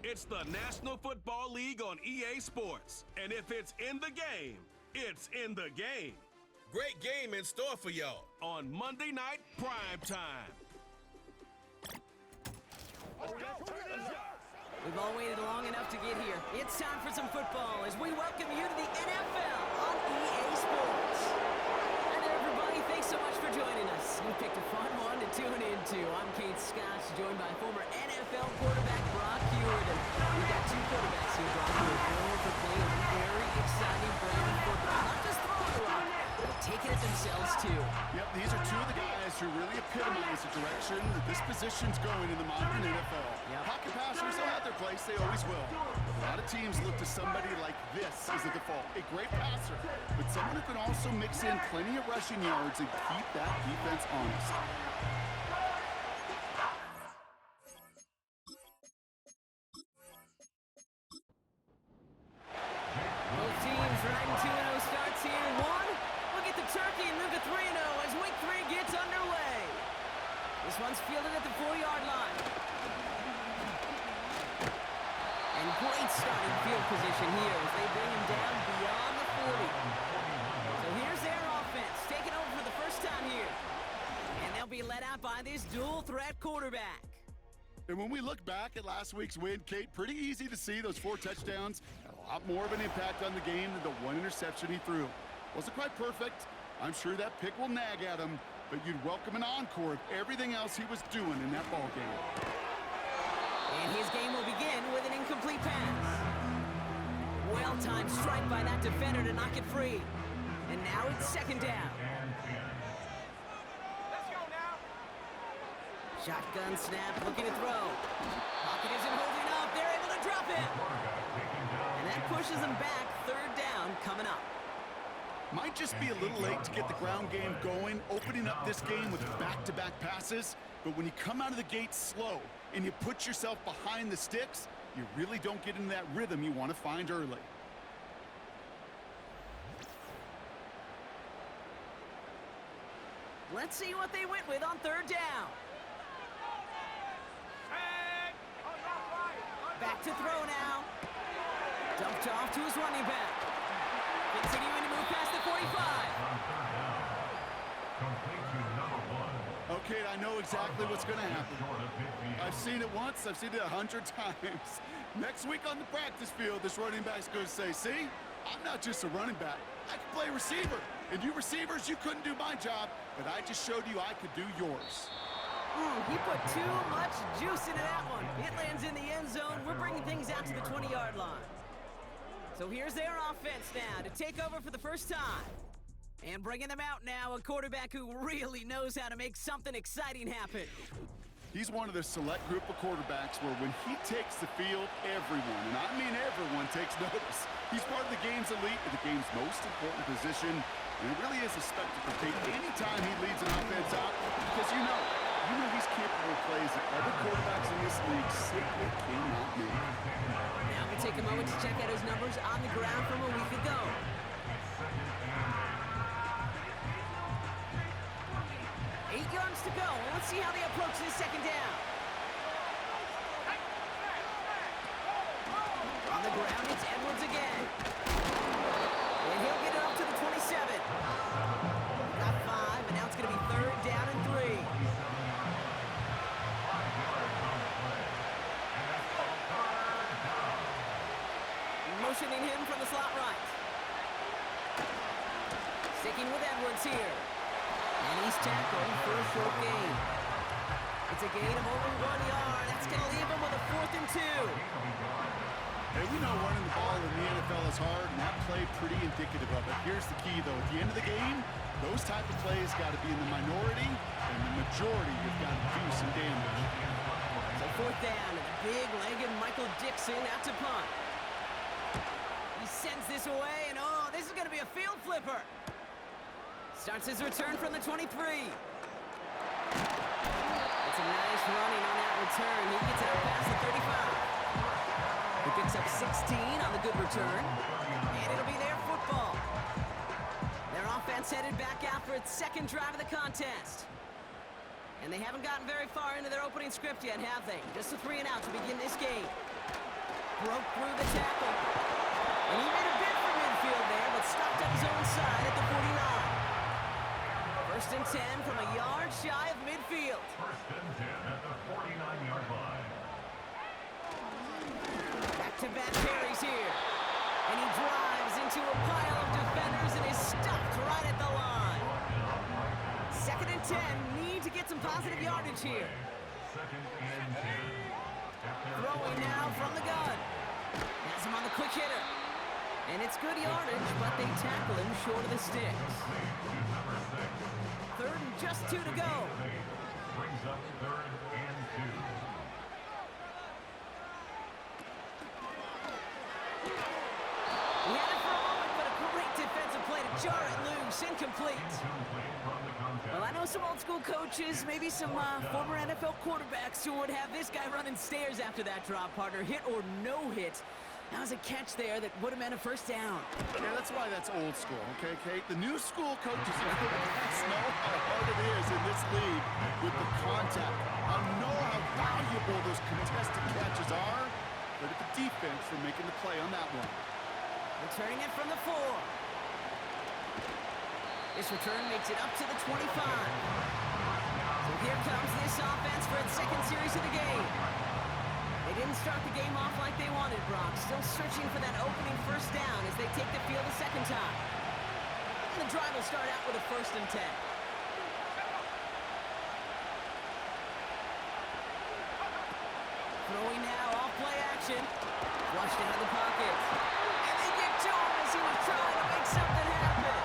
It's the National Football League on EA Sports. And if it's in the game, it's in the game. Great game in store for y'all on Monday Night Prime Time. We've all waited long enough to get here. It's time for some football as we welcome you to the NFL on EA Sports. Hi there, everybody. Thanks so much for joining us. You picked a fun one to tune into. I'm Kate Scott, joined by former NFL quarterback Brock Hewitt. And we've got two quarterbacks here, Brock, who are known for playing a very exciting brand of football. Not just throwing the rock, but taking it themselves, too. Yep, these are two of the guys who really epitomize the direction that this position's going in the modern NFL. Yep. Pocket passers will have their place, they always will. A lot of teams look to somebody like this as a default. A great passer, but someone who can also mix in plenty of rushing yards and keep that defense honest. Both teams riding 2-0 starts here. One, look at the turkey and move to 3-0 as week 3 gets underway. This one's fielded at the 4-yard line. And great starting field position here as they bring him down beyond the 40. So here's their offense, taking over for the first time here. And they'll be led out by this dual-threat quarterback. And when we look back at last week's win, Kate, pretty easy to see those 4 touchdowns had a lot more of an impact on the game than the 1 interception he threw. Wasn't quite perfect. I'm sure that pick will nag at him, but you'd welcome an encore of everything else he was doing in that ball game. And his game will begin with an incomplete pass. Well-timed strike by that defender to knock it free. And now it's second down. Let's go now. Shotgun snap, looking to throw. Pocket isn't holding up. They're able to drop it. And that pushes them back. Third down coming up. Might just be a little late to get the ground game going, opening up this game with back-to-back passes. But when you come out of the gate slow and you put yourself behind the sticks, you really don't get into that rhythm you want to find early. Let's see what they went with on third down. Back to throw now. Dumped off to his running back. Continuing to move past the 45. Okay, I know exactly what's going to happen. I've seen it once, I've seen it 100 times. Next week on the practice field, this running back's going to say, see, I'm not just a running back. I can play receiver. And you receivers, you couldn't do my job, but I just showed you I could do yours. He put too much juice into that one. It lands in the end zone. We're bringing things out to the 20-yard line. So here's their offense now to take over for the first time. And bringing them out now, a quarterback who really knows how to make something exciting happen. He's one of the select group of quarterbacks where when he takes the field, everyone, and I mean everyone, takes notice. He's part of the game's elite and the game's most important position. And it really is a spectacle take anytime he leads an offense out because you know he's capable of plays that other quarterbacks in this league simply cannot make. Now we'll take a moment to check out his numbers on the ground from a week ago. 8 yards to go. Let's see how they approach this second down. On the ground, it's Edwards again. And he'll get it up to the 27. Got 5, and now it's going to be third down and 3. Motioning him from the slot right. Sticking with Edwards here. And he's tackled for a short gain. It's a gain of over 1 yard. That's going to leave him with a 4th and 2. Hey, we know running the ball in the NFL is hard, and that play pretty indicative of it. Here's the key, though. At the end of the game, those type of plays got to be in the minority, and the majority have got to do some damage. So 4th down, and the big-legged Michael Dixon out to punt. He sends this away, and oh, this is going to be a field flipper. Starts his return from the 23. It's a nice running on that return. He gets it out past the 35. He picks up 16 on the good return. And it'll be their football. Their offense headed back out for its second drive of the contest. And they haven't gotten very far into their opening script yet, have they? Just a 3 and out to begin this game. broke through the tackle. And he made a bid for midfield there, but stopped on his own side at the 49. First and 10 from a yard shy of midfield. First and 10 at the 49-yard line. Back-to-back carries here. And he drives into a pile of defenders and is stopped right at the line. Second and 10. Need to get some positive yardage here. Second and 10. Throwing now from the gun. Has him on the quick hitter. And it's good yardage, but they tackle him short of the sticks. Third and just 2 to go. Brings up third and 2. He had it for a moment, but a great defensive play to jar it loose. Incomplete. Well, I know some old school coaches, maybe some former NFL quarterbacks who would have this guy running stairs after that drop, partner. Hit or no hit. That was a catch there that would have meant a first down. Yeah, that's why that's old school, okay, Kate? The new school coaches and quarterbacks know how hard it is in this league with the contact. I know how valuable those contested catches are. Credit the defense for making the play on that one. Returning it from the 4. This return makes it up to the 25. So here comes this offense for its second series of the game. They didn't start the game off like they wanted, Brock. Still searching for that opening first down as they take the field a second time. And the drive will start out with a first and 10. Throwing now, off play action. Flushed out of the pocket. And they get to him as he was trying to make something happen.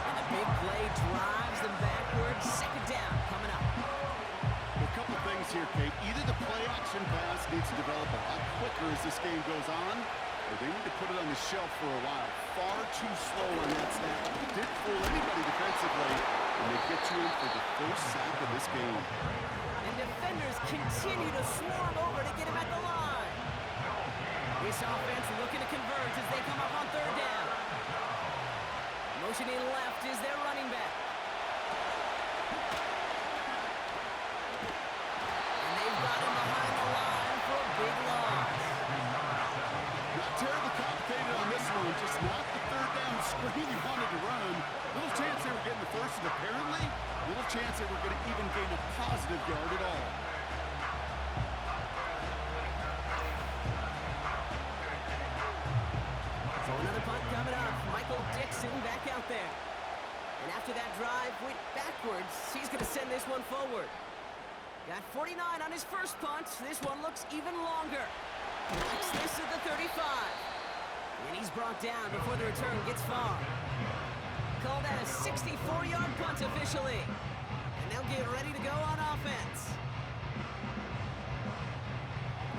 And the big play drives them backwards. Second down coming up. A couple things here, Kate. Either the play-action pass needs to develop a lot quicker as this game goes on, or they need to put it on the shelf for a while. Far too slow on that snap. Didn't fool anybody defensively, and they get to him for the first sack of this game. And defenders continue to swarm over to get him at the line. This offense looking to convert as they come up on third down. Motioning left is their running back. And they've got him behind the line for a big loss. Not terribly complicated on this one. Just not the third down screen you wanted to run. Little chance they were getting the first, and apparently, little chance they were going to even gain a positive yard at all. So another punt coming up. Michael Dixon back out there. And after that drive went backwards, he's going to send this one forward. Got 49 on his first punt. This one looks even longer. Collects this at the 35. And he's brought down before the return gets far. Call that a 64-yard punt officially. And they'll get ready to go on offense.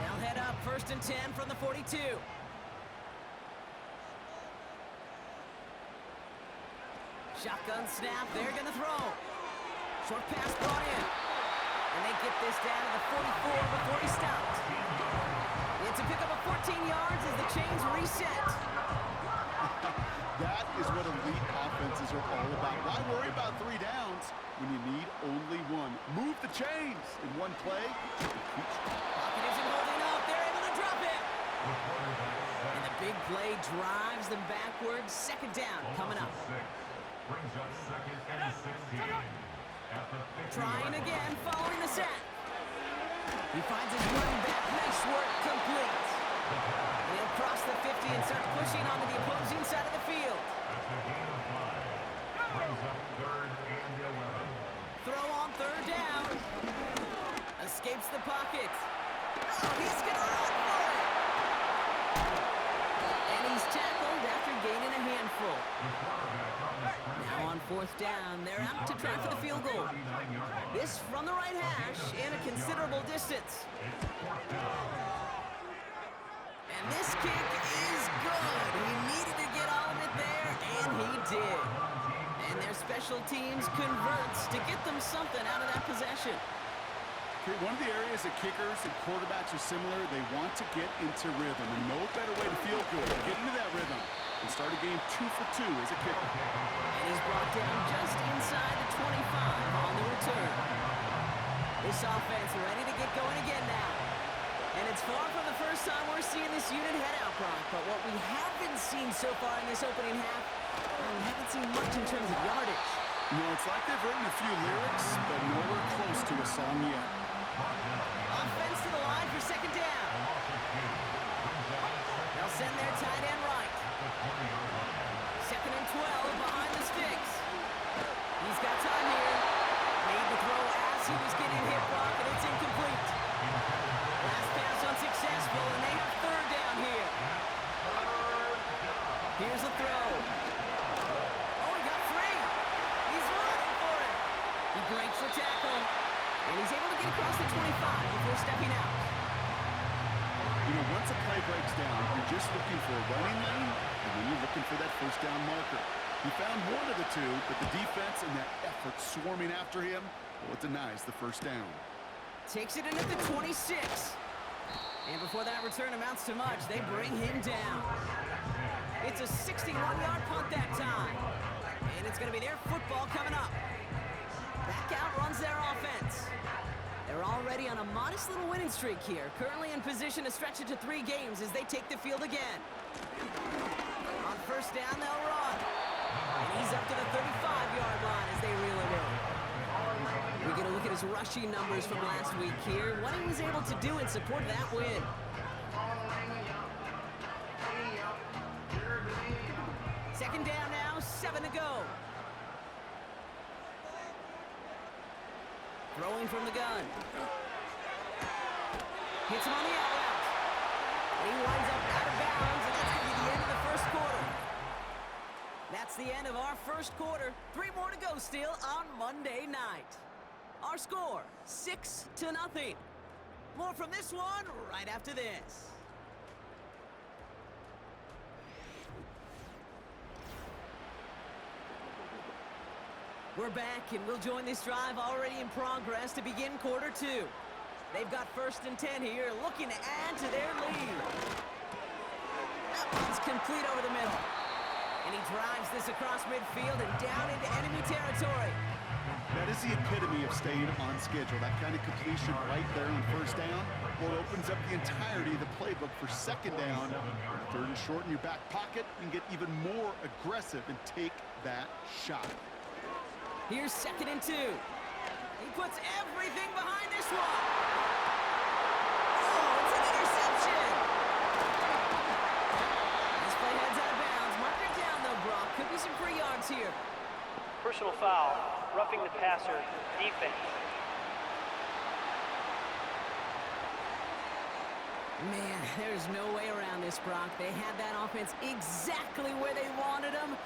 They'll head up first and 10 from the 42. Shotgun snap, they're gonna throw. Short pass brought in. And they get this down to the 44 before he stopped. It's a pickup of 14 yards as the chains reset. That is what elite offenses are all about. Why worry about 3 downs when you need only one? Move the chains in one play. Pocket isn't holding up. They're able to drop it. And the big play drives them backwards. Second down coming up. Brings up second and 16. At the 50. Trying again, following the sack. He finds his running back. Nice work, complete. And he'll cross the 50 and start pushing onto the opposing side of the field. That's a gain of 5. Brings up third and 11. Throw on third down. Escapes the pocket. Oh, he's gonna run for it. And he's tackled after gaining a handful. Now on fourth down, they're out to try for the field goal. This from the right hash and a considerable distance. And this kick is good. He needed to get all of it there, and he did. And their special teams converts to get them something out of that possession. Okay, one of the areas that kickers and quarterbacks are similar, they want to get into rhythm. And no better way to feel good, get into that rhythm and start a game 2 for 2 as a kicker. And he's brought down just inside the 25 on the return. This offense ready to get going again now. And it's far from the first time we're so far in this opening half. We haven't seen much in terms of yardage. You know, it's like they've written a few lyrics, but nowhere close to a song yet. Offense to the line for second down. They'll send their tight end right. Second and 12 behind the sticks. He's got time here. Made the throw as he was getting hit, Brock, and it's incomplete. Last pass unsuccessful, and they have third down here. Here's the throw. Oh, he got free. He's running for it. He breaks the tackle, and he's able to get across the 25 before stepping out. You know, once a play breaks down, you're just looking for a running lane, and then you're looking for that first down marker. He found one of the two, but the defense and that effort swarming after him, well, it denies the first down. Takes it in at the 26. And before that return amounts to much, they bring him down. It's a 61-yard punt that time. And it's going to be their football coming up. Back out runs their offense. They're already on a modest little winning streak here, currently in position to stretch it to 3 games as they take the field again. On first down, they'll run. And he's up to the 35-yard line as they reel it in. We get a look at his rushing numbers from last week here, what he was able to do in support of that win. Second down now, 7 to go. Throwing from the gun. Hits him on the out route. He winds up out of bounds, and that's going to be the end of the first quarter. That's the end of our first quarter. 3 more to go still on Monday night. Our score, 6-0. More from this one right after this. We're back, and we'll join this drive already in progress to begin quarter 2. They've got first and 10 here, looking to add to their lead. That one's complete over the middle. And he drives this across midfield and down into enemy territory. That is the epitome of staying on schedule. That kind of completion right there on first down, well, it opens up the entirety of the playbook for second down. Third and short in your back pocket, you can get even more aggressive and take that shot. Here's second and 2. He puts everything behind this one. Oh, it's an interception. This play heads out of bounds. Mark it down, though, Brock. Could be some free yards here. Personal foul, roughing the passer, defense. Man, there's no way around this, Brock. They had that offense exactly where they wanted them,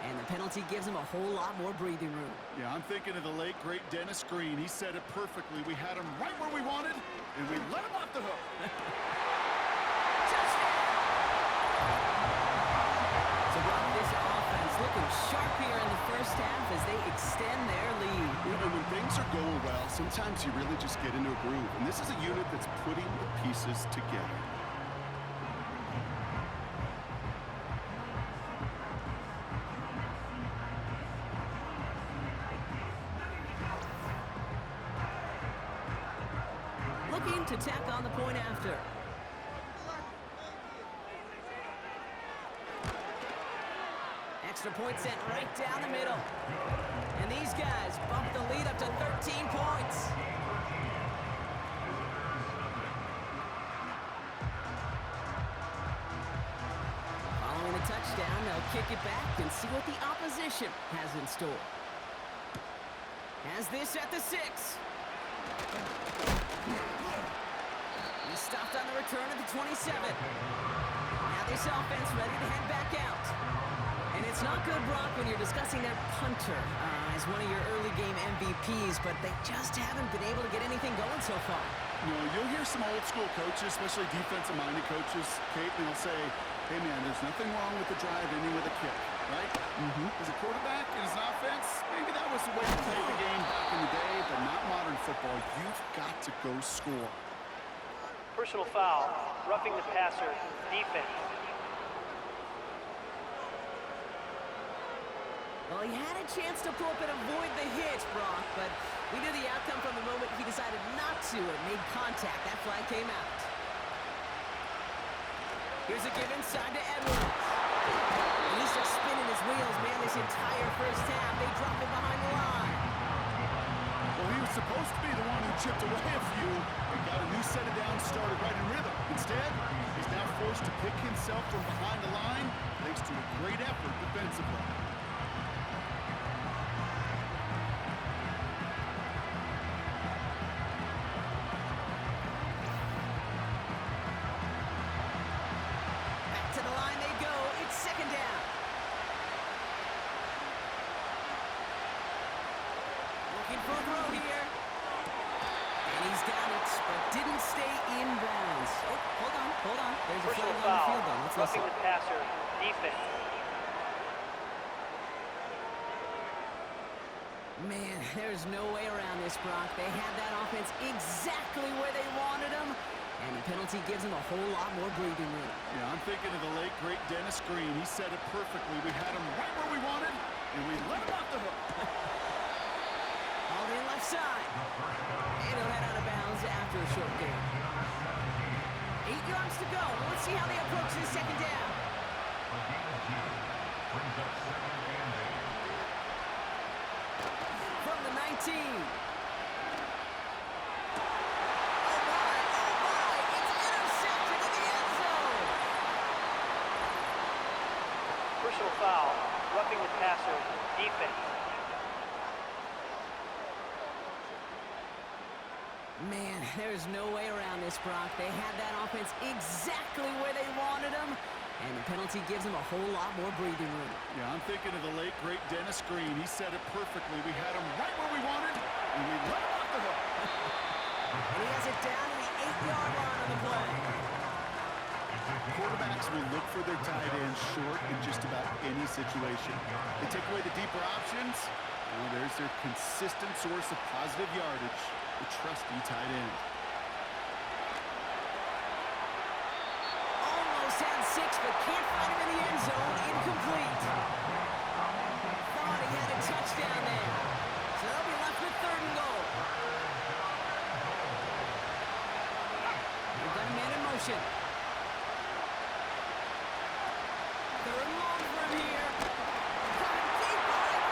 and the penalty gives them a whole lot more breathing room. Yeah, I'm thinking of the late, great Dennis Green. He said it perfectly. We had him right where we wanted, and we let him off the hook. So, Brock, this offense looking sharp here in the first half as they extend their lead. You know, when things are going well, sometimes you really just get into a groove, and this is a unit that's putting the pieces together. Looking to tack on the point after. Extra point sent right down the middle. And these guys bump the lead up to 13 points. Following a touchdown, they'll kick it back and see what the opposition has in store. Has this at the 6. He's stopped on the return at the 27. Now this offense ready to head back out. And it's not good, Brock, when you're discussing their punter as one of your early game MVPs, but they just haven't been able to get anything going so far. You know, you'll hear some old school coaches, especially defensive-minded coaches, Kate, and they'll say, hey, man, there's nothing wrong with the drive ending with a kick, right? As a quarterback and as an offense, maybe that was the way to play the game back in the day, but not modern football. You've got to go score. Personal foul, roughing the passer, defense. Well, he had a chance to pull up and avoid the hit, Brock, but we knew the outcome from the moment he decided not to and made contact. That flag came out. Here's a give inside to Edwards. just spinning his wheels, man, this entire first half. They drop him behind the line. Well, he was supposed to be the one who chipped away a few and got a new set of downs started right in rhythm. Instead, he's now forced to pick himself from behind the line thanks to a great effort defensively. Back to the line they go. It's second down. Looking for a throw here. And he's got it, but didn't stay in bounds. Oh, hold on. There's a Personal flag on the foul. field, though. Let's Roughing listen. the passer. Defense. Man, there's no way around this, Brock. They had that offense exactly where they wanted them, and the penalty gives them a whole lot more breathing room. Yeah, I'm thinking of the late, great Dennis Green. He said it perfectly. We had him right where we wanted, and we let him off the hook. All in left side. And he'll head out of bounds after a short gain. 8 yards to go. Let's see how they approach this second down. Brings up second and 8. From the 19. Oh, my. It's intercepted in the end zone. Personal foul. Roughing the passer. Defense. Man, there's no way around this, Brock. They had that offense exactly where they wanted them, and the penalty gives them a whole lot more breathing room. Yeah, I'm thinking of the late, great Dennis Green. He said it perfectly. We had him right where we wanted, and we let him off the hook. And he has it down to the 8-yard line on the play. Quarterbacks will look for their tight end short in just about any situation. They take away the deeper options. Well, there's their consistent source of positive yardage, the trusty tight end. Almost had 6, but can't find him in the end zone. Incomplete. Thought he had a touchdown there. So they'll be left with 3rd and goal. They've got a man in motion. 3rd and long for him here. Coming deep on it.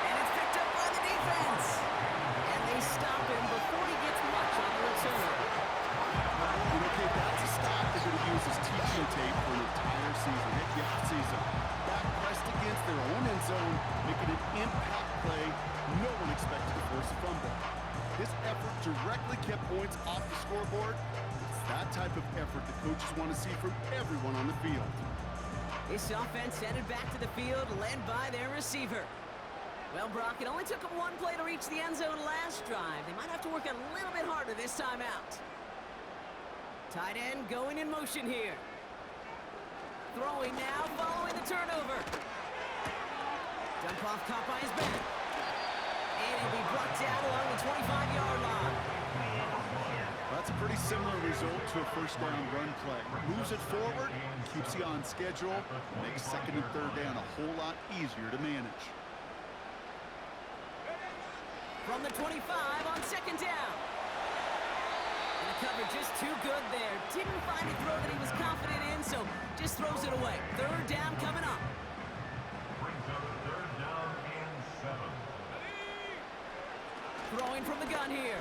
And it's picked up by the defense. And they stop him before he gets much on the return. Okay, that's a stop they're going to use as teaching tape for an entire season. Heck, the offseason. Back pressed against their own end zone, making an impact play. No one expected to force a fumble. This effort directly kept points off the scoreboard. It's that type of effort the coaches want to see from everyone on the field. This offense headed back to the field, led by their receiver. Well, Brock, it only took them one play to reach the end zone last drive. They might have to work a little bit harder this time out. Tight end going in motion here. Throwing now, following the turnover. Dump off caught by his back. And he'll be brought down along the 25-yard line. That's a pretty similar result to a first down run play. Moves it forward, keeps you on schedule, makes 2nd and 3rd down a whole lot easier to manage. From the 25 on 2nd down. And the cover just too good there. Didn't find a throw that he was confident in, so just throws it away. 3rd down coming up. Brings up 3rd down and 7. Throwing from the gun here.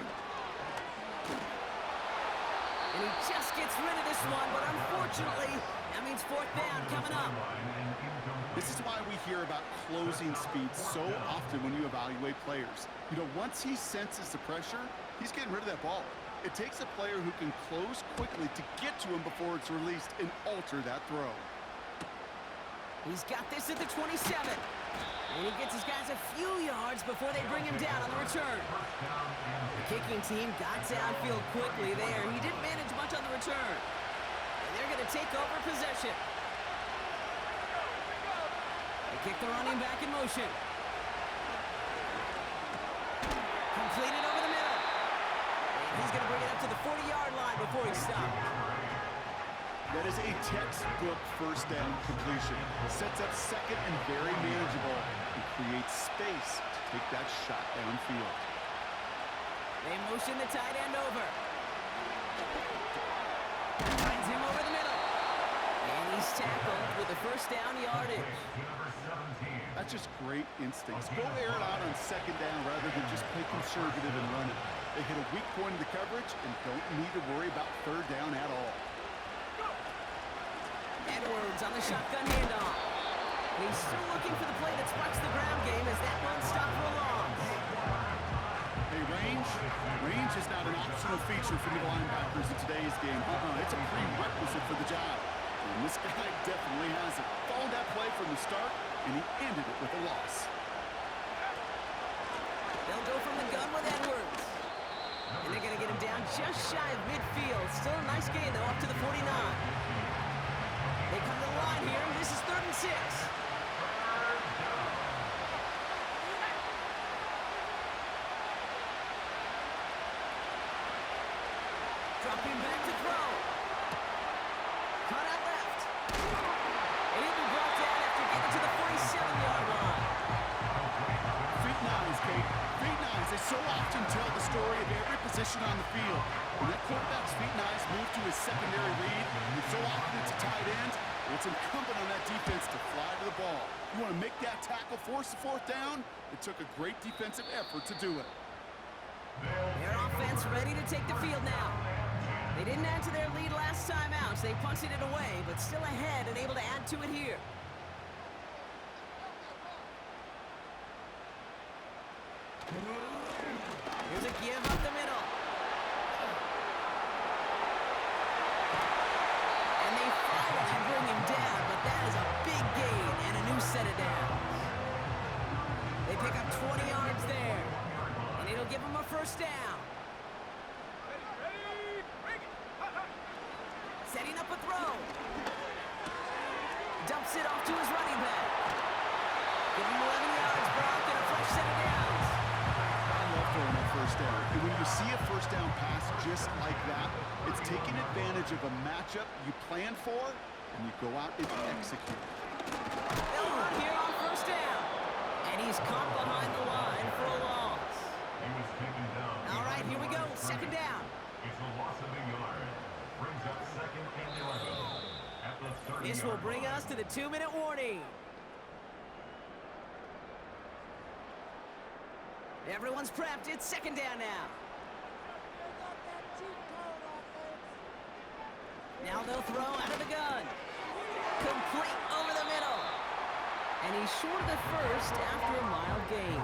And he just gets rid of this one, but unfortunately, that means 4th down coming up. This is why we hear about closing speed so often when you evaluate players. You know, once he senses the pressure, he's getting rid of that ball. It takes a player who can close quickly to get to him before it's released and alter that throw. He's got this at the 27. And he gets his guys a few yards before they bring him down on the return. The kicking team got downfield quickly there. He didn't manage much on the return. And they're going to take over possession. They kick the running back in motion. Completed over the middle. And he's going to bring it up to the 40-yard line before he stopped. That is a textbook first down completion. Sets up 2nd and very manageable and creates space to take that shot downfield. They motion the tight end over. Finds him over the middle. And he's tackled with the first down yardage. That's just great instincts. Go air it out on second down rather than just play conservative and run it. They hit a weak point in the coverage and don't need to worry about third down at all. Edwards on the shotgun handoff. He's still looking for the play that sparks the ground game as that one stopped for a loss. Hey, range is not an optional feature for middle linebackers in today's game. It's a prerequisite for the job. And this guy definitely has it. Followed that play from the start, and he ended it with a loss. They'll go from the gun with Edwards. And they're going to get him down just shy of midfield. Still a nice gain, though, up to the 49. They come to the line here. This is 3rd and 6. Dropping back to throw. Cut out left. And he'll be brought down after getting to the 47-yard line. Feet nines, Kate. Feet nines. They so often tell the story of every position on the field. When that quarterback's feet nines move to his secondary read, and so often it's a tight end, it's incumbent on that defense to fly to the ball. You want to make that tackle, force the 4th down? It took a great defensive effort to do it. Their offense ready to take the field now. They didn't add to their lead last time out, so they punted it away, but still ahead and able to add to it here. Here's a give up the middle. And they finally bring him down, but that is a big gain and a new set of downs. They pick up 20 yards there, and it'll give them a first down. Setting up a throw. Dumps it off to his running back. Give him 11 yards, Brock, and a fresh set of downs. I love throwing that first down. And when you see a first down pass just like that, it's taking advantage of a matchup you plan for, and you go out and execute. They'll run here on first down. And he's caught behind the line for a loss. He was taken down. All right, here we go. Second down. It's a loss of a yard. Brings up 2nd and 11 at the 30-yard This will bring us to the 2-minute warning. Everyone's prepped. It's second down now. Now they'll throw out of the gun. Complete over the middle. And he's short of the first after a mild gain.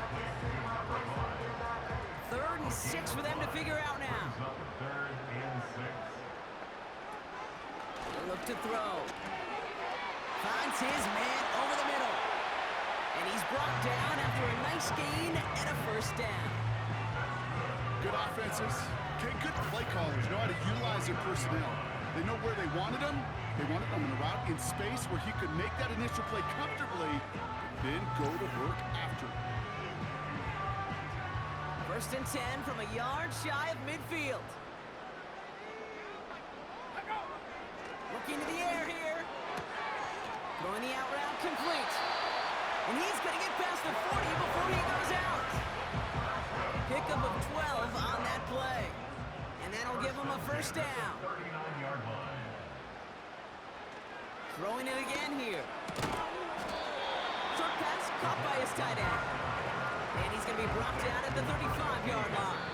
3rd and 6 for them to figure out now. 3rd and 6. They look to throw. Finds his man over the middle. And he's brought down after a nice gain and a first down. Good offenses. Okay, good play callers know how to utilize their personnel. They know where they wanted them. They wanted them in a route in space where he could make that initial play comfortably, then go to work after. 1st and 10 from a yard shy of midfield. Looking to the air here. Throwing the out route complete. And he's going to get past the 40 before he goes out. Pickup of 12 on that play. And that'll give him a first down. 39-yard line. Throwing it again here. Short pass caught by his tight end. And he's going to be brought down at the 35-yard line.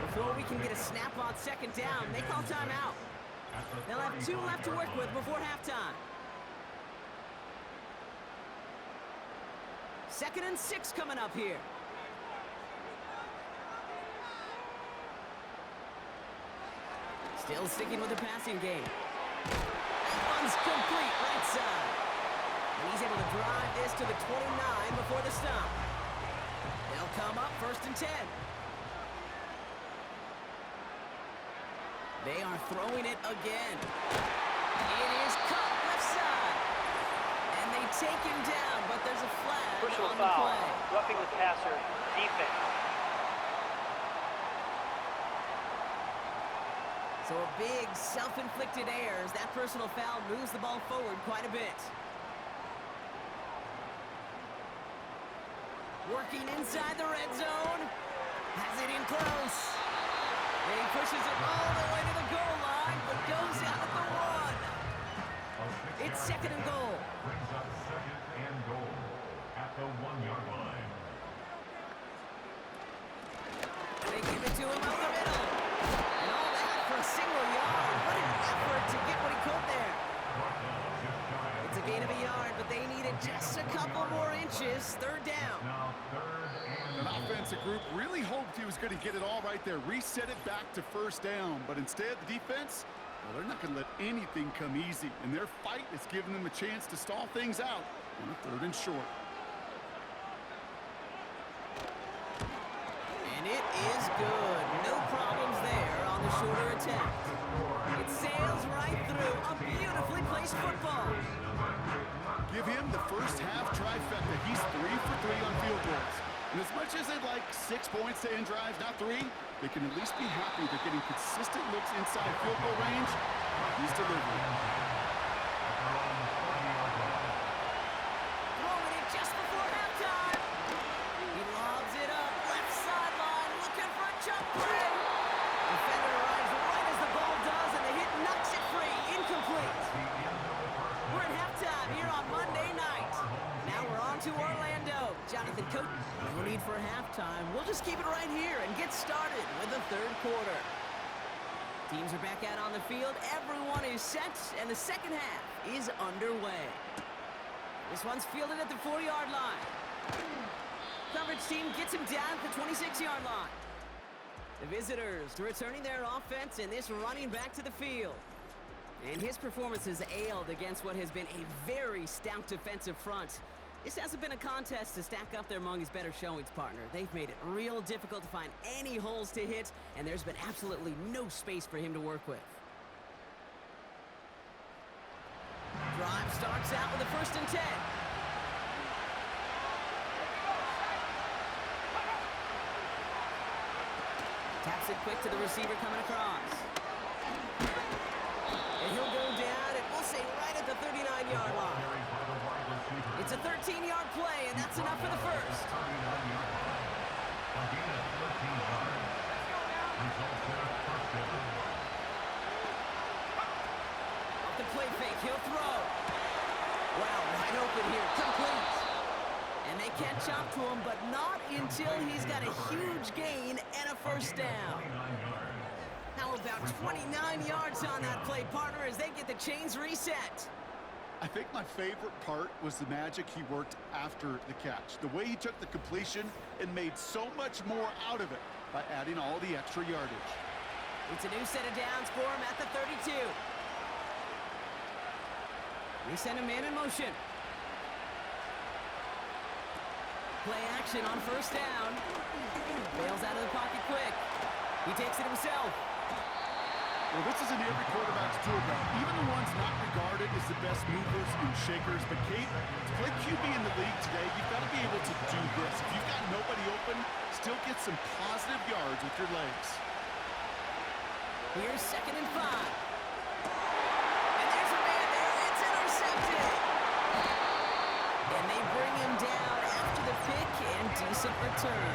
Before we can get a snap on second down, they call timeout. They'll have 2 left to work with before halftime. 2nd and 6 coming up here. Still sticking with the passing game. That one's complete right side. And he's able to drive this to the 29 before the stop. They'll come up 1st and 10. They are throwing it again. It is cut left side. And they take him down, but there's a flag Personal on the foul. play. Roughing the passer. Defense. So a big self-inflicted error as that personal foul moves the ball forward quite a bit. Working inside the red zone. Has it in close. And he pushes it all the way to the goal line, but goes out at the 1. second and goal. Brings up second and goal at the 1-yard line. They give it to him out the middle. And all that for a single yard. What an effort to get what he could there. It's a gain of a yard, but they needed just a couple more inches. Third down. Now third and An offensive group really hoped he was going to get it all right there, reset it back to first down. But instead, the defense, well, they're not going to let anything come easy. And their fight is giving them a chance to stall things out on a third and short. And it is good. No problems there on the shorter attempt. It sails right through a beautifully placed football. Give him the first half trifecta. He's 3 for 3 on field goals. And as much as they'd like 6 points to end drives, not 3, they can at least be happy they're getting consistent looks inside field goal range. He's delivering. Throwing it just before halftime. He lobs it up, left sideline, looking for a jump play. Defender arrives right as the ball does, and the hit knocks it free. Incomplete. We're at halftime here on Monday night. Now we're on to Orlando. Jonathan Cote, no need for halftime. We'll just keep it right here and get started with the third quarter. Teams are back out on the field. Everyone is set, and the second half is underway. This one's fielded at the 4-yard line. Coverage team gets him down at the 26-yard line. The visitors returning their offense and this running back to the field. And his performance has ailed against what has been a very stout defensive front. This hasn't been a contest to stack up there among his better showings, partner. They've made it real difficult to find any holes to hit, and there's been absolutely no space for him to work with. Drive starts out with a 1st and 10. Taps it quick to the receiver coming across. And he'll go down, and we'll say right at the 39-yard line. It's a 13-yard play, and that's enough for the first. Off the play fake, he'll throw. Wow, wide open here, complete. And they catch up to him, but not until he's got a huge gain and a first down. How about 29 yards on that play, partner, as they get the chains reset? I think my favorite part was the magic he worked after the catch. The way he took the completion and made so much more out of it by adding all the extra yardage. It's a new set of downs for him at the 32. They send a man in motion. Play action on first down. Bails out of the pocket quick. He takes it himself. Well, this is in every quarterback's tool belt. Even the ones not regarded as the best movers and shakers. But Kate, to play QB in the league today, you've got to be able to do this. If you've got nobody open, still get some positive yards with your legs. Here's 2nd and 5. And there's a man there. It's intercepted. And they bring him down after the pick and decent return.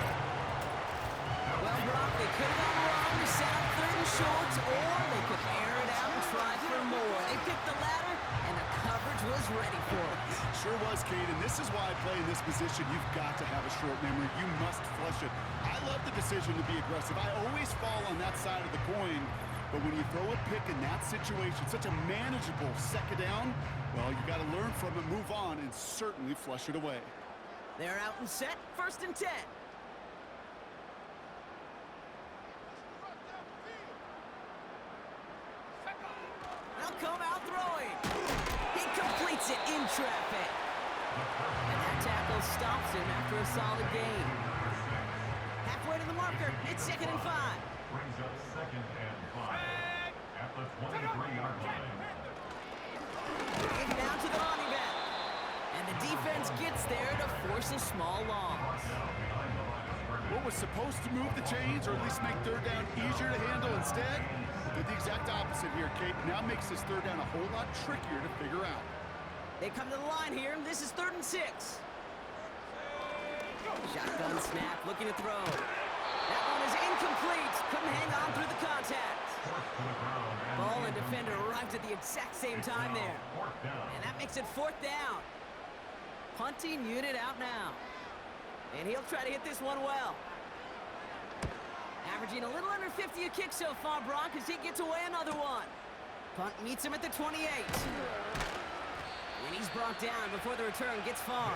Well, Brock, they could have gone wrong to set up 3rd and short, or they could air it out and try for more. They picked the latter, and the coverage was ready for it. Sure was, Kate, and this is why playing this position, you've got to have a short memory. You must flush it. I love the decision to be aggressive. I always fall on that side of the coin, but when you throw a pick in that situation, such a manageable 2nd down, well, you got to learn from it, move on, and certainly flush it away. They're out and set, 1st and 10. They'll come out throwing. He completes it in traffic. And that tackle stops him after a solid gain. Halfway to the marker, it's 2nd and 5. Brings up 2nd and 5 at the 23-yard line. Give down to the running back. And the defense gets there to force a small loss. What was supposed to move the chains, or at least make 3rd down easier to handle instead, did the exact opposite here, Kate. Now makes this 3rd down a whole lot trickier to figure out. They come to the line here. This is 3rd and 6. Shotgun snap, looking to throw. That one is incomplete. Couldn't hang on through the contact. Ball in defender arrived at the exact same time there. And that makes it 4th down. Punting unit out now. And he'll try to hit this one well. Averaging a little under 50 a kick so far, Brock, as he gets away another one. Punt meets him at the 28. And he's brought down before the return gets far.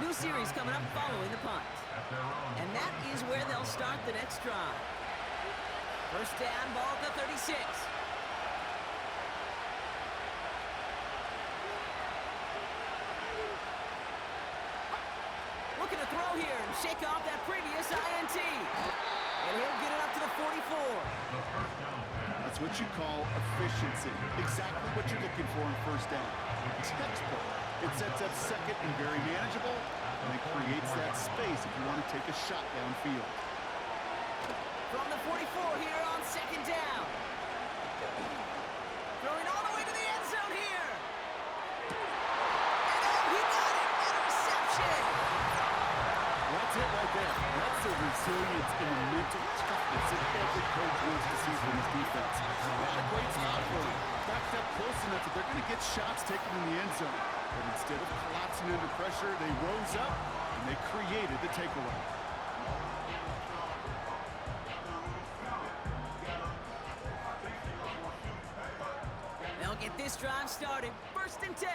New series coming up following the punt. And that is where they'll start the next drive. First down, ball at the 36. Looking to throw here and shake off that previous INT. And he'll get it up to the 44. That's what you call efficiency. Exactly what you're looking for in first down. Textbook. It sets up second and very manageable, and it creates that space if you want to take a shot downfield. From the 44 here on second down. Throwing all the way to the end zone here. And oh, he got it! Interception! That's it right there. That's the resilience and the mental toughness that every coach wants to see from his defense. Not a great spot for him. Backed up close enough that they're going to get shots taken in the end zone. But instead of collapsing under pressure, they rose up and they created the takeaway. They'll get this drive started. 1st and 10.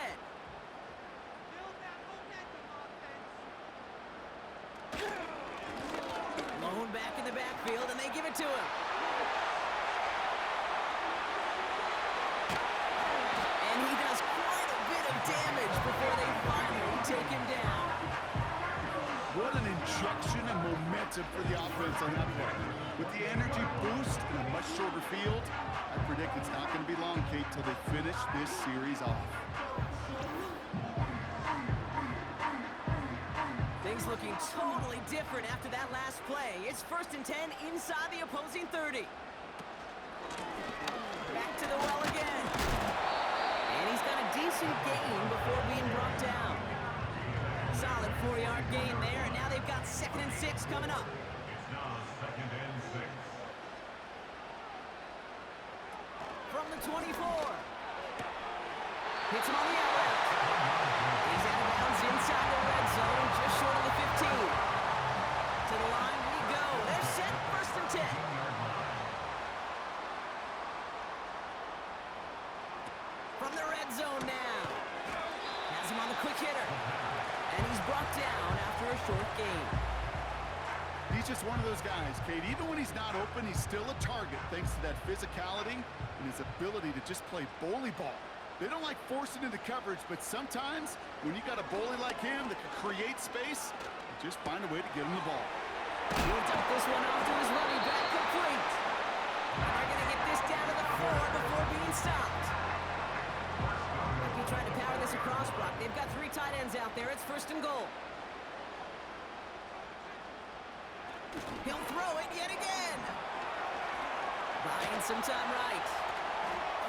Lone back in the backfield, and they give it to him. And he does quite a bit of damage before they finally take him down. What an injection of momentum for the offense on that play. With the energy boost and a much shorter field, I predict it's not going to be long, Kate, till they finish this series off. Things looking totally different after that last play. It's 1st and 10 inside the opposing 30. Back to the well again. And he's got a decent gain before being brought down. Solid 4-yard gain there, and now they've got 2nd and 6 coming up. It's now 2nd and 6. From the 24. Hits him on the outlet. He's out of bounds inside the red zone, just short of the 15. To the line we go. They're set, 1st and 10. From the red zone now. Has him on the quick hitter. And he's brought down after a short gain. He's just one of those guys, Kate. Even when he's not open, he's still a target thanks to that physicality and his ability to just play bully ball. They don't like forcing into coverage, but sometimes when you got a bully like him that can create space, you just find a way to get him the ball. He'll dump this one off to his running back, complete. And they're going to get this down to the 4 before being stopped. If you try to power this across, Brock, they've got 3 tight ends out there. It's 1st and goal. He'll throw it yet again. Buying some time right.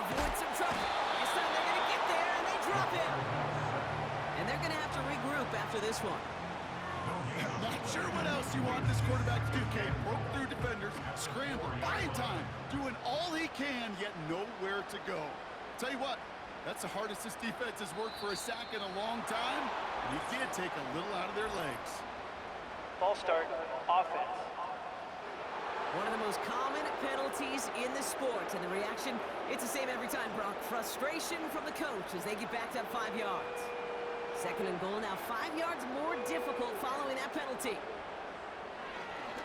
Avoid some trouble. This time they're going to get there, and they drop him. And they're going to have to regroup after this one. Not sure what else you want this quarterback to do, Kate. Broke through defenders, scramble, buying time, doing all he can, yet nowhere to go. Tell you what, that's the hardest this defense has worked for a sack in a long time, and he did take a little out of their legs. Ball start, offense. One of the most common penalties in the sport, and the reaction, it's the same every time, Brock. Frustration from the coach as they get backed up 5 yards. 2nd and goal now, 5 yards more difficult following that penalty.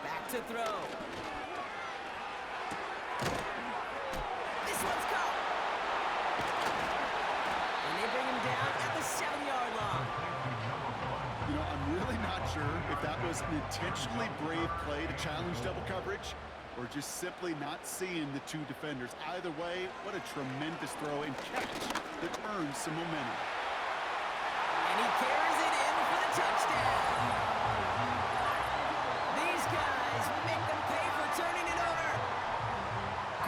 Back to throw. This one's caught. And they bring him down at the 7-yard line. You know, I'm really not sure if that was an intentionally brave play to challenge double coverage or just simply not seeing the 2 defenders. Either way, what a tremendous throw and catch that earns some momentum. And he carries it in for the touchdown. These guys make them pay for turning it over.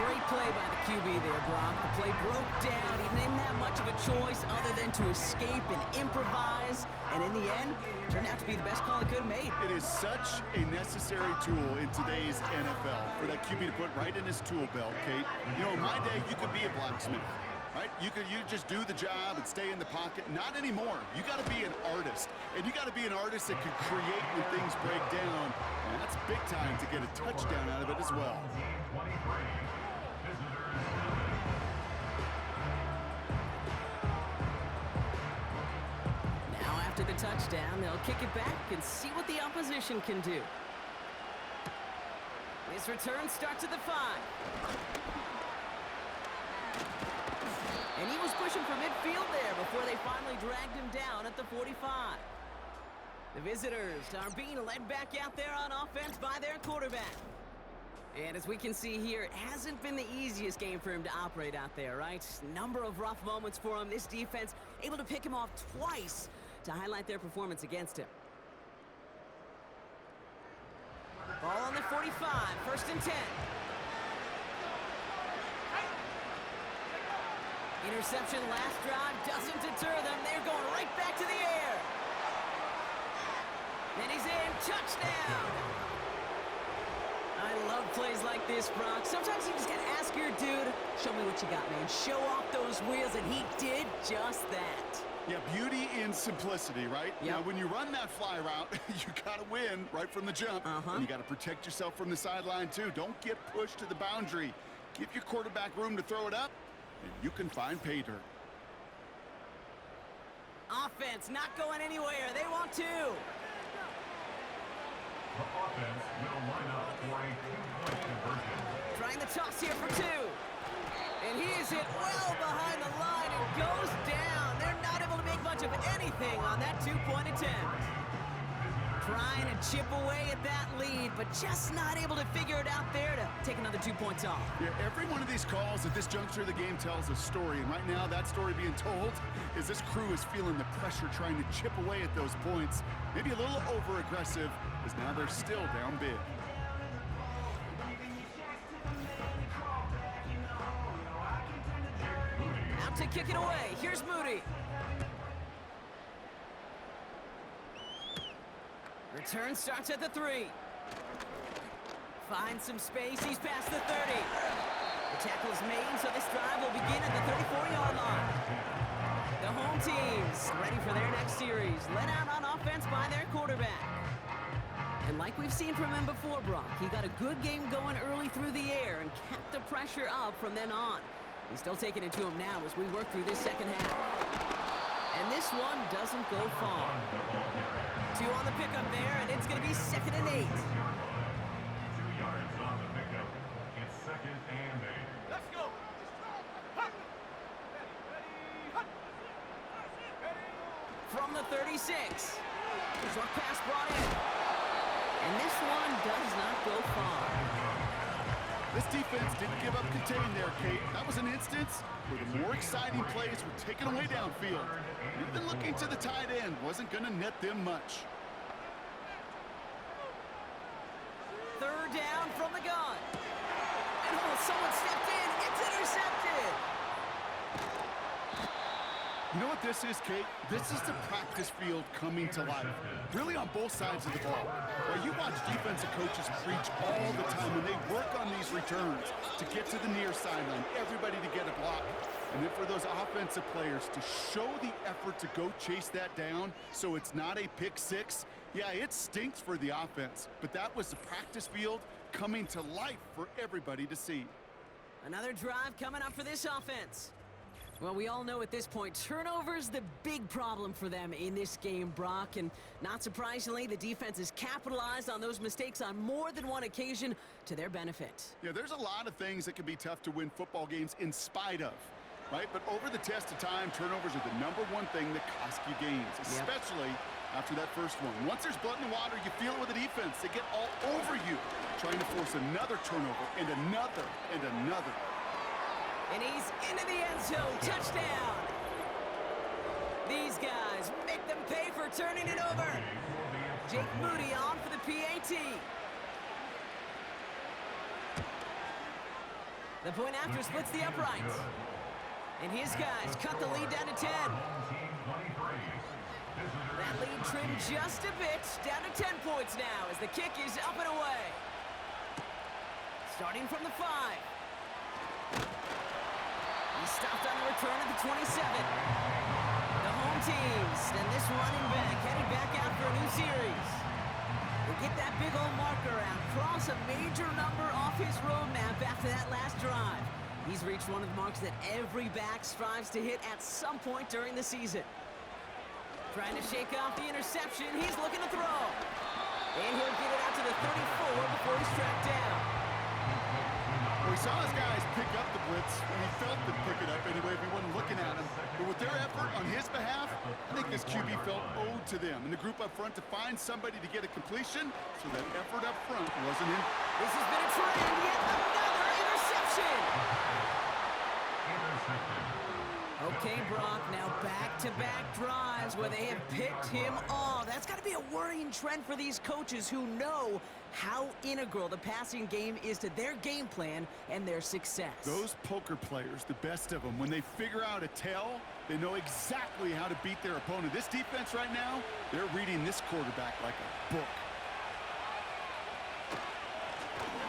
Great play by the QB there, Brock. The play broke down. He didn't have much of a choice other than to escape and improvise. And in the end, turned out to be the best call he could have made. It is such a necessary tool in today's NFL for that QB to put right in his tool belt, Kate. You know, in my day, you could be a blacksmith, right? You just do the job and stay in the pocket. Not anymore. You got to be an artist. And you got to be an artist that can create when things break down. And that's big time to get a touchdown out of it as well. Now after the touchdown, they'll kick it back and see what the opposition can do. This return starts at the 5. And he was pushing for midfield there before they finally dragged him down at the 45. The visitors are being led back out there on offense by their quarterback. And as we can see here, it hasn't been the easiest game for him to operate out there, right? Number of rough moments for him. This defense able to pick him off twice to highlight their performance against him. Ball on the 45, 1st and 10. Interception last drive doesn't deter them. They're going right back to the air. And he's in. Touchdown. I love plays like this, Brock. Sometimes you just got to ask your dude, show me what you got, man. Show off those wheels, and he did just that. Yeah, beauty in simplicity, right? Yep. Now, when you run that fly route, you got to win right from the jump. And you got to protect yourself from the sideline, too. Don't get pushed to the boundary. Give your quarterback room to throw it up, and you can find pay dirt. Offense not going anywhere. They want to. The offense will line up for a 2-point conversion. Trying the toss here for 2. And he is hit well behind the line and goes down. They're not able to make much of anything on that 2-point attempt. Trying to chip away at that lead, but just not able to figure it out there to take another 2 points off. Yeah, every one of these calls at this juncture of the game tells a story, and right now that story being told is this crew is feeling the pressure trying to chip away at those points. Maybe a little over-aggressive, as now they're still down big. Out to kick it away. Here's Moody. Return starts at the 3. Finds some space. He's past the 30. The tackle is made, so this drive will begin at the 34-yard line. The home team's ready for their next series. Led out on offense by their quarterback. And like we've seen from him before, Brock, he got a good game going early through the air and kept the pressure up from then on. He's still taking it to him now as we work through this second half. And this one doesn't go far. 2 on the pickup there, and it's going to be 2nd and 8. 2 yards on the pickup. It's 2nd and 8. Let's go. From the 36. Short pass brought in. And this one does not go far. This defense didn't give up contain there, Kate. That was an instance where the more exciting plays were taken away downfield. Even looking to the tight end wasn't going to net them much. 3rd down from the gun. And someone stepped in. It's intercepted. You know what this is, Kate? This is the practice field coming to life. Really on both sides of the ball. Well, you watch defensive coaches preach all the time when they work on these returns to get to the near sideline, everybody to get a block. And then for those offensive players to show the effort to go chase that down so it's not a pick 6. Yeah, it stinks for the offense, but that was the practice field coming to life for everybody to see. Another drive coming up for this offense. Well, we all know at this point, turnovers the big problem for them in this game, Brock. And not surprisingly, the defense has capitalized on those mistakes on more than one occasion to their benefit. Yeah, there's a lot of things that can be tough to win football games in spite of, right? But over the test of time, turnovers are the #1 thing that cost you games, especially after that first one. Once there's blood in the water, you feel it with the defense. They get all over you, trying to force another turnover and another and another. And he's into the end zone. Touchdown. These guys make them pay for turning it over. Jake Moody on for the PAT. The point after splits the uprights. And his guys cut the lead down to 10. That lead trimmed just a bit, down to 10 points now as the kick is up and away. Starting from the 5. He stopped on the return at the 27. The home teams, and this running back headed back out for a new series. We'll get that big old marker out, cross a major number off his roadmap after that last drive. He's reached one of the marks that every back strives to hit at some point during the season. Trying to shake off the interception, he's looking to throw. And he'll get it out to the 34 before he's tracked down. We saw his guys pick up the blitz, and he felt them pick it up anyway if he wasn't looking at him. But with their effort on his behalf, I think this QB felt owed to them and the group up front to find somebody to get a completion, so that effort up front wasn't in. This has been a trend, yet another interception. Okay, Brock, now back-to-back drives where they have picked him off. That's got to be a worrying trend for these coaches who know how integral the passing game is to their game plan and their success. Those poker players, the best of them, when they figure out a tell, they know exactly how to beat their opponent. This defense right now, they're reading this quarterback like a book.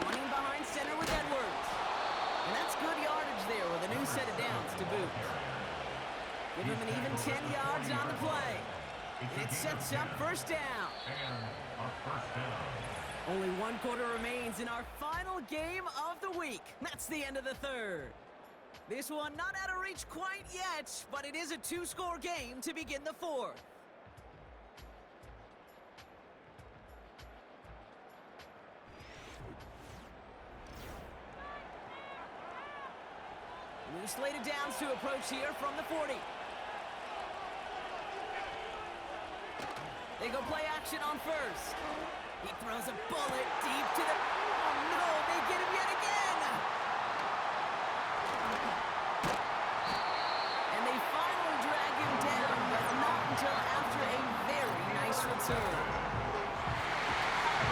Running behind center with Edwards. And that's good yardage there with a new set of downs to boot. Give him an even 10 yards on the play. And it sets up first down. Only one quarter remains in our final game of the week. That's the end of the third. This one not out of reach quite yet, but it is a two-score game to begin the fourth. New slated downs to approach here from the 40. They go play action on first. He throws a bullet deep to the... Oh no, they get him yet again! And they finally drag him down, but not until after a very nice return.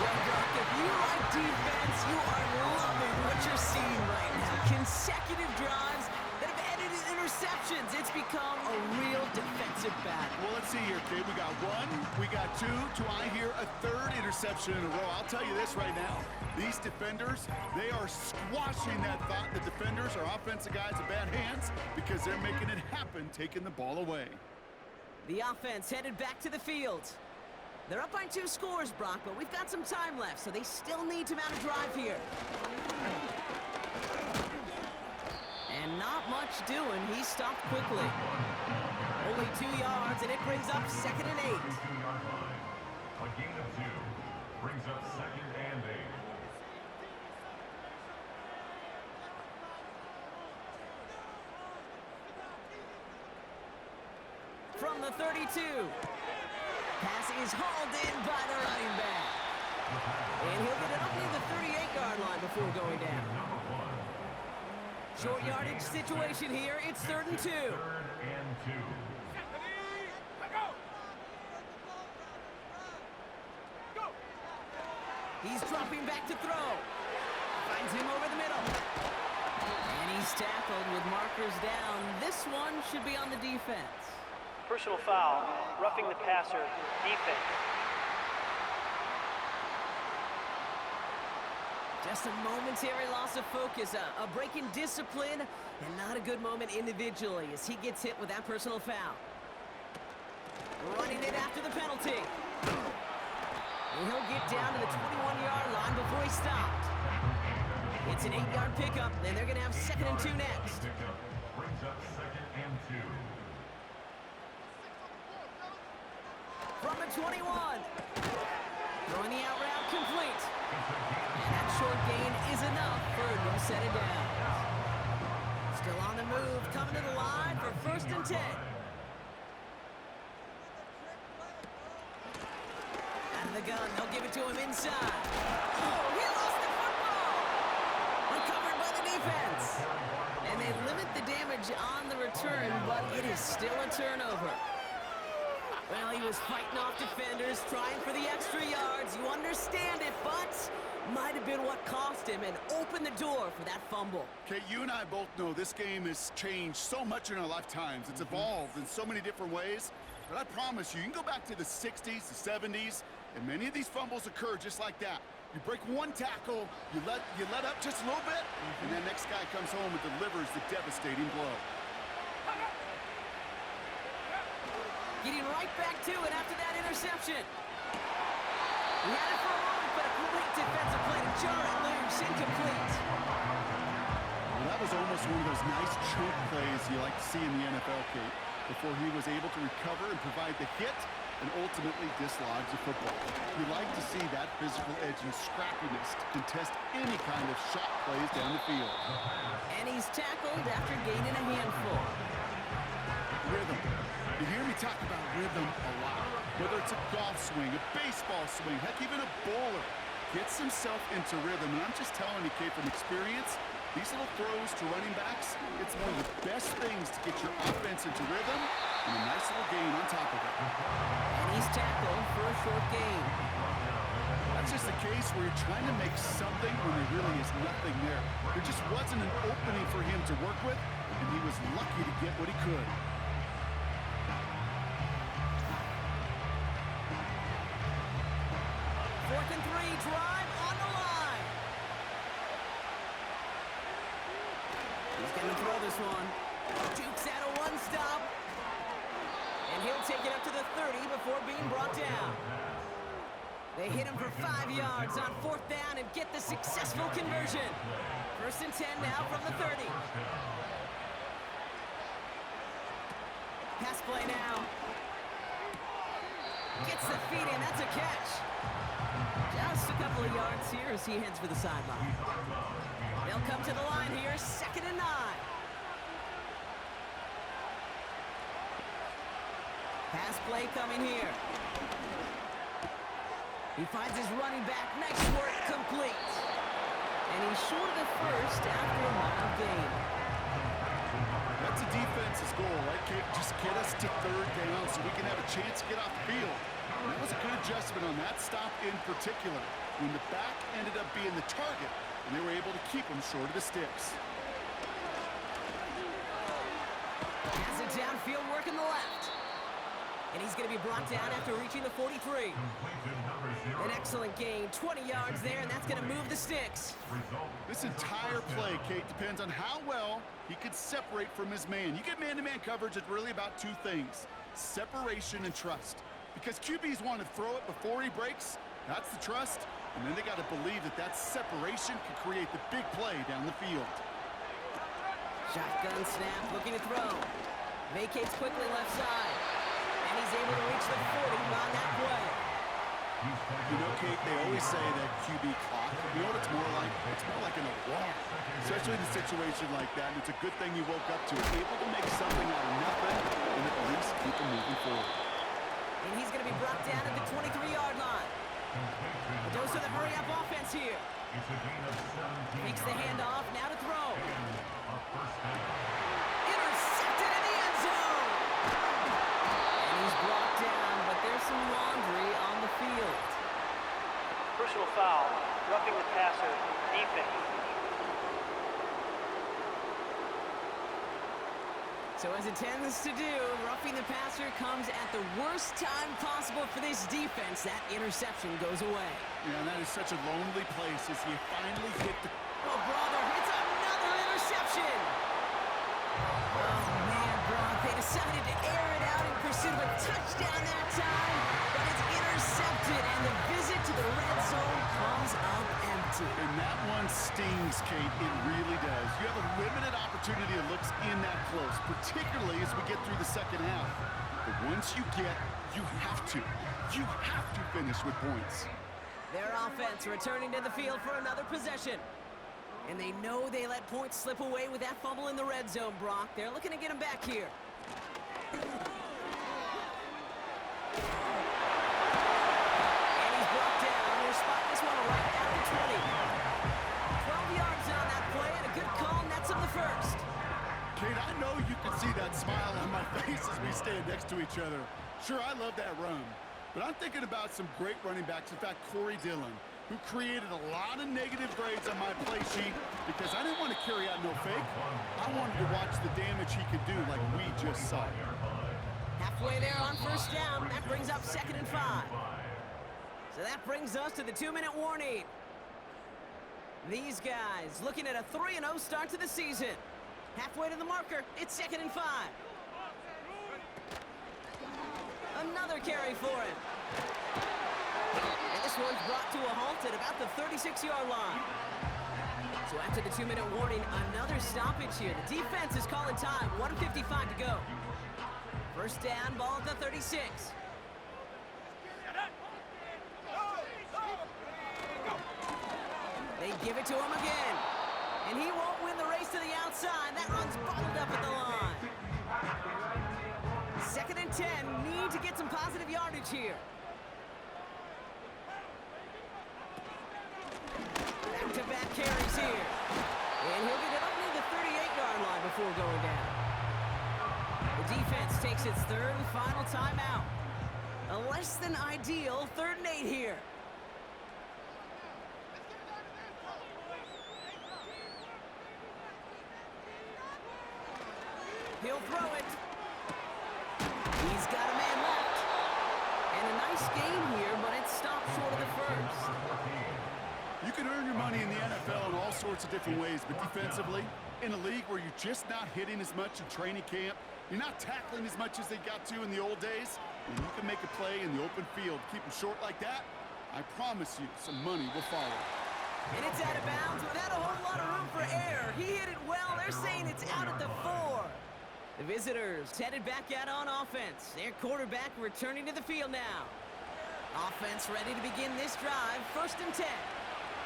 Well, Brock, if you like defense, you are loving what you're seeing right now. Consecutive drives that have ended in interceptions. It's become a real defensive battle. Well, let's see here, kid. We got one, we got two, to I hear a third interception in a row. I'll tell you this right now. These defenders, they are squashing that thought the defenders are offensive guys in bad hands because they're making it happen, taking the ball away. The offense headed back to the field. They're up by 2 scores, Brock, but we've got some time left, so they still need to mount a drive here. And not much doing. He stopped quickly. Only 2 yards, and it brings up 2nd and 8. A gain of 2 brings up 2nd and 8. From the 32. Pass is hauled in by the running back. And he'll get it up near the 38-yard line before going down. Short yardage situation here. It's 3rd and 2. 3rd and 2. He's dropping back to throw. Finds him over the middle. And he's tackled with markers down. This one should be on the defense. Personal foul, roughing the passer, defense. Just a momentary loss of focus, a break in discipline, and not a good moment individually as he gets hit with that personal foul. Running it after the penalty. And he'll get down to the 21-yard line before he stopped. It's an 8-yard pickup, and they're going to have 2nd and 2 next. Brings up 2nd and 2. From the 21. Throwing the out route complete. And that short gain is enough for a new set of downs. Still on the move, coming to the line for 1st and 10. Out of the gun, they'll give it to him inside. Oh, he lost the football! Recovered by the defense. And they limit the damage on the return, but it is still a turnover. Well, he was fighting off defenders, trying for the extra yards. You understand it, but might have been what cost him and opened the door for that fumble. Okay, you and I both know this game has changed so much in our lifetimes. It's evolved in so many different ways. But I promise you can go back to the 60s, the 70s, and many of these fumbles occur just like that. You break one tackle, you let up just a little bit, and then next guy comes home and delivers the devastating blow. Getting right back to it after that interception. He had it for a moment, but a great defensive play to jar it loose, incomplete. Well, that was almost one of those nice choke plays you like to see in the NFL, Kate, before he was able to recover and provide the hit and ultimately dislodge the football. You like to see that physical edge and scrappiness to contest any kind of shot plays down the field. And he's tackled after gaining a handful. Rhythm. You hear me talk about rhythm a lot. Whether it's a golf swing, a baseball swing, heck, even a bowler gets himself into rhythm. And I'm just telling you, Kate, from experience, these little throws to running backs, it's one of the best things to get your offense into rhythm and a nice little gain on top of it. And he's tackled for a short gain. That's just a case where you're trying to make something when there really is nothing there. There just wasn't an opening for him to work with, and he was lucky to get what he could. 4th and 3, drive on the line. He's going to throw this one. Jukes out a one-stop. And he'll take it up to the 30 before being brought down. They hit him for 5 yards on 4th down and get the successful conversion. 1st and 10 now from the 30. Pass play now. Gets the feet in, that's a catch. Just a couple of yards here as he heads for the sideline. They'll come to the line here, 2nd and 9. Pass play coming here. He finds his running back, nice work, complete. And he's short of the first after a mile gain. That's a defense's goal, right, Kate? Just get us to 3rd down so we can have a chance to get off the field. And that was a good adjustment on that stop in particular, when the back ended up being the target, and they were able to keep him short of the sticks. Has it downfield, working the left. And he's going to be brought down after reaching the 43. An excellent gain, 20 yards there, and that's going to move the sticks. This entire play, Kate, depends on how well he could separate from his man. You get man-to-man coverage, it's really about 2 things, separation and trust. Because QBs want to throw it before he breaks, that's the trust, and then they got to believe that that separation can create the big play down the field. Shotgun snap, looking to throw. Vacates quickly left side. And he's able to reach the 40 on that play. You know, Kate, they always say that QB clock, you know what it's more like? It's more like an alarm, especially in a situation like that. And it's a good thing you woke up to it, able to make something out of nothing and at least keep it moving forward. And he's going to be brought down at the 23-yard line. A dose of the hurry-up offense here. Makes the handoff, now to throw. Intercepted in the end zone. And he's brought down, but there's some laundry on the field. Personal foul, roughing the passer, defense. So as it tends to do, roughing the passer comes at the worst time possible for this defense. That interception goes away. Yeah, and that is such a lonely place as he finally hit the... Oh, brother, it's another interception. Oh, man, Brock, they decided to air it out in pursuit of a touchdown that time, but it's intercepted, and the visit to the red zone comes up empty. And that one stings, Kate. It really does. You have a limited opportunity that looks in that close, particularly as we get through the second half. But once you get, you have to finish with points. Their offense returning to the field for another possession. And they know they let points slip away with that fumble in the red zone, Brock. They're looking to get him back here. And he's brought down. They're spotting this one right at the 20. 12 yards on that play, and a good call nets him the first. Kate, I know you can see that smile on my face as we stand next to each other. Sure, I love that run, but I'm thinking about some great running backs. In fact, Corey Dillon, who created a lot of negative grades on my play sheet because I didn't want to carry out no fake. I wanted to watch the damage he could do like we just saw. Halfway there on first down. That brings up 2nd and 5. So that brings us to the 2-minute warning. These guys looking at a 3-0 start to the season. Halfway to the marker, it's 2nd and 5. Another carry for him. And this one's brought to a halt at about the 36-yard line. So after the 2-minute warning, another stoppage here. The defense is calling time. 1:55 to go. First down, ball at the 36. They give it to him again. And he won't win the race to the outside. That run's bottled up at the line. 2nd and 10. Need to get some positive yardage here. Back-to-back carries here. And he'll get it up near the 38-yard line before going down. The defense takes its 3rd and final timeout. A less than ideal 3rd and 8 here. He'll throw it. He's got a man left. And a nice game here, but it stopped short of the first. You can earn your money in the NFL in all sorts of different ways, but defensively, in a league where you're just not hitting as much in training camp, you're not tackling as much as they got to in the old days, and you can make a play in the open field, keep them short like that, I promise you some money will follow. And it's out of bounds without a whole lot of room for error. He hit it well. They're saying it's out at the 4. The visitors headed back out on offense. Their quarterback returning to the field now. Offense ready to begin this drive. 1st and 10.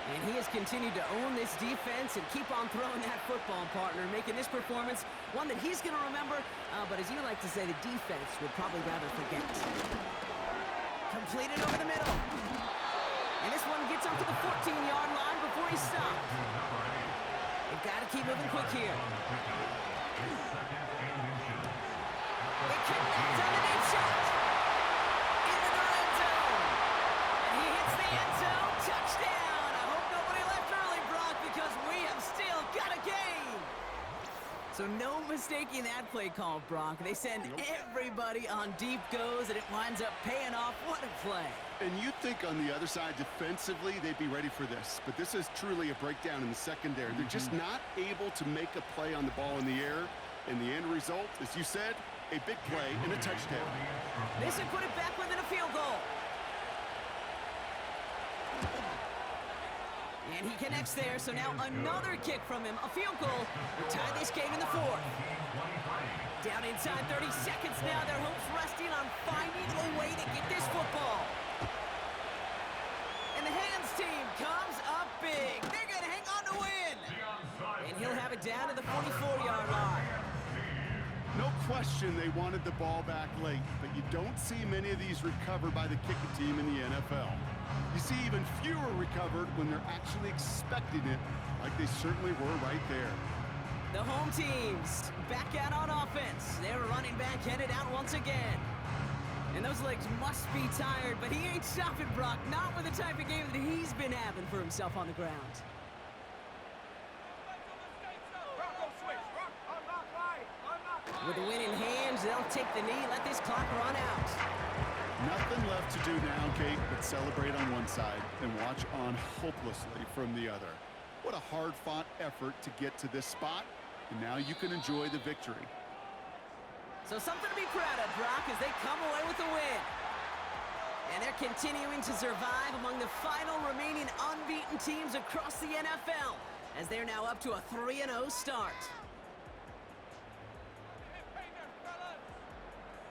And he has continued to own this defense and keep on throwing that football, partner, making this performance one that he's going to remember, but as you like to say, the defense would probably rather forget. Completed over the middle. And this one gets up to the 14-yard line before he stopped. They've got to keep moving quick here. They connect on the deep shot. Into the red zone. And he hits the end zone. Touchdown. I hope nobody left early, Brock, because we have still got a game. So no mistaking that play call, Brock. They send everybody on deep goes, and it winds up paying off. What a play. And you'd think on the other side, defensively, they'd be ready for this. But this is truly a breakdown in the secondary. They're just not able to make a play on the ball in the air. And the end result, as you said, a big play and a touchdown. This would put it back within a field goal. And he connects there, so now another kick from him. A field goal would tie this game in the 4th. Down inside 30 seconds now. Their hopes resting on finding a way to get this football. And the Hands team comes up big. They're going to hang on to win. And he'll have it down to the 44-yard line. No question they wanted the ball back late, but you don't see many of these recovered by the kicking team in the NFL. You see even fewer recovered when they're actually expecting it, like they certainly were right there. The home teams back out on offense. Their running back headed out once again. And those legs must be tired, but he ain't stopping, Brock. Not with the type of game that he's been having for himself on the ground. With the win in hands, they'll take the knee, let this clock run out. Nothing left to do now, Kate, but celebrate on one side and watch on hopelessly from the other. What a hard-fought effort to get to this spot, and now you can enjoy the victory. So something to be proud of, Brock, as they come away with the win. And they're continuing to survive among the final remaining unbeaten teams across the NFL, as they're now up to a 3-0 start.